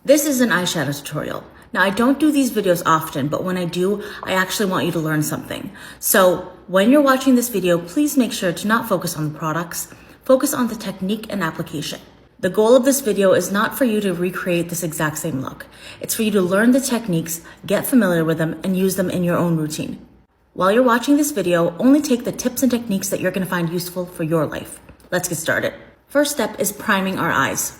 This is an eyeshadow tutorial. Now, I don't do these videos often, but when I do, I actually want you to learn something. So when you're watching this video, please make sure to not focus on the products, focus on the technique and application. The goal of this video is not for you to recreate this exact same look. It's for you to learn the techniques, get familiar with them, and use them in your own routine. While you're watching this video, only take the tips and techniques that you're gonna find useful for your life. Let's get started. First step is priming our eyes.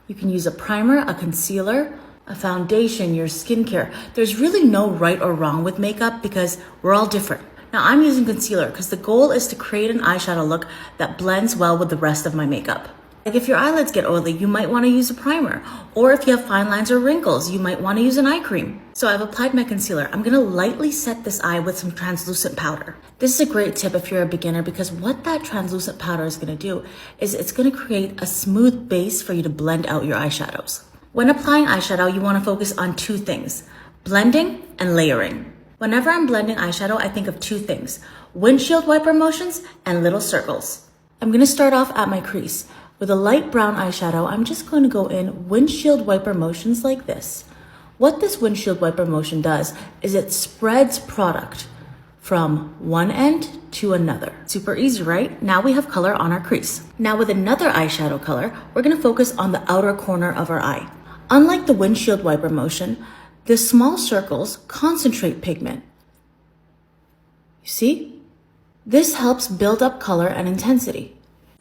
You can use a primer, a concealer, a foundation, your skincare. There's really no right or wrong with makeup because we're all different. Now I'm using concealer because the goal is to create an eyeshadow look that blends well with the rest of my makeup. Like if your eyelids get oily, you might want to use a primer. Or if you have fine lines or wrinkles, you might want to use an eye cream. So I've applied my concealer. I'm going to lightly set this eye with some translucent powder. This is a great tip if you're a beginner because what that translucent powder is going to do is it's going to create a smooth base for you to blend out your eyeshadows. When applying eyeshadow, you want to focus on two things: blending and layering. Whenever I'm blending eyeshadow, I think of two things: windshield wiper motions and little circles. I'm going to start off at my crease. With a light brown eyeshadow, I'm just going to go in windshield wiper motions like this. What this windshield wiper motion does is it spreads product from one end to another. Super easy, right? Now we have color on our crease. Now with another eyeshadow color, we're going to focus on the outer corner of our eye. Unlike the windshield wiper motion, the small circles concentrate pigment. You see? This helps build up color and intensity.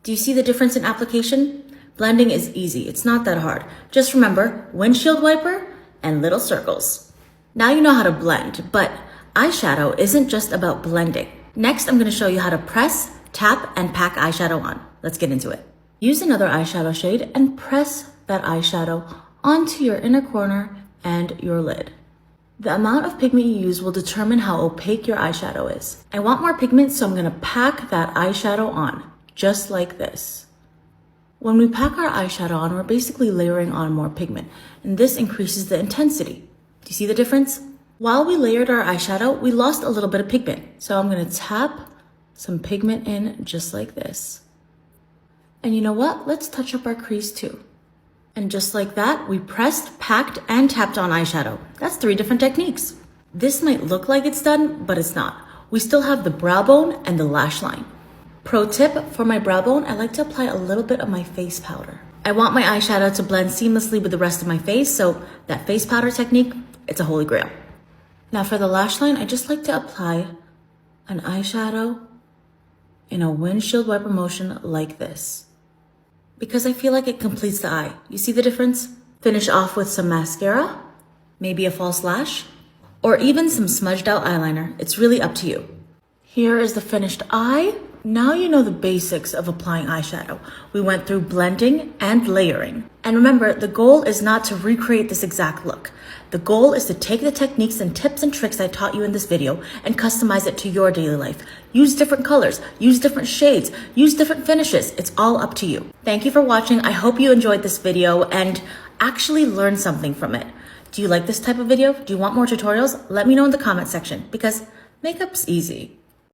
Do you see the difference in application? Blending is easy. It's not that hard. Just remember windshield wiper and little circles. Now you know how to blend, but eyeshadow isn't just about blending. Next, I'm going to show you how to press, tap, and pack eyeshadow on. Let's get into it. Use another eyeshadow shade and press that eyeshadow onto your inner corner and your lid. The amount of pigment you use will determine how opaque your eyeshadow is. I want more pigment, so I'm going to pack that eyeshadow on. Just like this. When we pack our eyeshadow on, we're basically layering on more pigment, and this increases the intensity. Do you see the difference? While we layered our eyeshadow, we lost a little bit of pigment. So I'm gonna tap some pigment in just like this. And you know what? Let's touch up our crease too. And just like that, we pressed, packed, and tapped on eyeshadow. That's 3 different techniques. This might look like it's done, but it's not. We still have the brow bone and the lash line. Pro tip, for my brow bone, I like to apply a little bit of my face powder. I want my eyeshadow to blend seamlessly with the rest of my face, so that face powder technique, it's a holy grail. Now for the lash line, I just like to apply an eyeshadow in a windshield wiper motion like this, because I feel like it completes the eye. You see the difference? Finish off with some mascara, maybe a false lash, or even some smudged out eyeliner. It's really up to you. Here is the finished eye. Now you know the basics of applying eyeshadow. We went through blending and layering. And remember, the goal is not to recreate this exact look. The goal is to take the techniques and tips and tricks I taught you in this video and customize it to your daily life. Use different colors, use different shades, use different finishes. It's all up to you. Thank you for watching. I hope you enjoyed this video and actually learned something from it. Do you like this type of video? Do you want more tutorials? Let me know in the comment section because makeup's easy.